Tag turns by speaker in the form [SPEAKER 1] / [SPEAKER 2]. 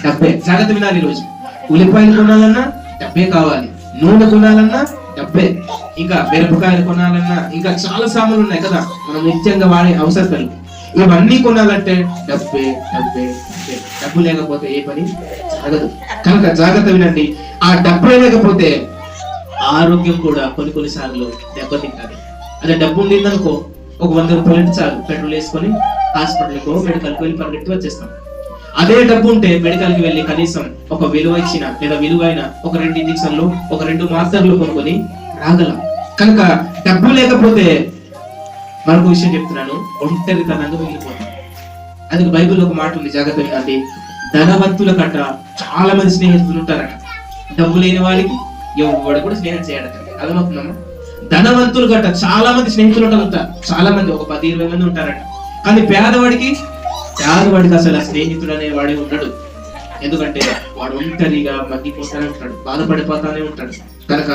[SPEAKER 1] డబ్బే. జాగ్రత్త వినాలి. ఈరోజు ఉల్లిపాయలు కొనాలన్నా డబ్బే కావాలి, నూనె కొనాలన్నా డబ్బే, ఇంకా మిరపకాయలు కొనాలన్నా, ఇంకా చాలా సామాన్లు ఉన్నాయి కదా మనం నిత్యంగా వాడే అవసరాలు. ఇవన్నీ కొనాలంటే డబ్బే డబ్బే డబ్బే. డబ్బు లేకపోతే ఏ పని జరగదు. కనుక జాగ్రత్త వినండి. ఆ డబ్బే లేకపోతే ఆరోగ్యం కూడా కొన్నిసార్లు దెబ్బతింటుంది. అదే డబ్బు ఉండిందనుకో, ఒక 100 రూపాయలు చాలు, పెట్రోల్ వేసుకొని హాస్పిటల్కో మెడికల్కి వెళ్ళి పరిగెత్తి వచ్చేస్తాం. అదే డబ్బు ఉంటే మెడికల్కి వెళ్ళి కనీసం ఒక విలువ ఇచ్చిన లేదా విలువైన ఒక 2 ఇంజక్షన్లు, ఒక 2 మాత్రలు కొనుక్కొని రాగలం. కనుక డబ్బు లేకపోతే మరొక విషయం చెప్తున్నాను, ఒంటరితనంగా మిగిలిపోతాం. అది బైబిల్లో ఒక మాట ఉంది, జాగ్రత్త వినండి. ధనవంతుల కట్ట చాలా మంది స్నేహితులు ఉంటారట, డబ్బు లేని వాడికి ఎవడు కూడా స్నేహం చేయడట. అర్థమవుతుందమ్మా? ధనవంతులు గట్ట చాలా మంది స్నేహితులు ఉంటారు, చాలా మంది, ఒక 10-20 మంది ఉంటారట. కానీ పేదవాడికి అసలు స్నేహితుడు అనే వాడే ఉంటాడు. ఎందుకంటే వాడు ఒంటరిగా మగ్గిపోతానే ఉంటాడు, బాధపడిపోతానే ఉంటాడు. కనుక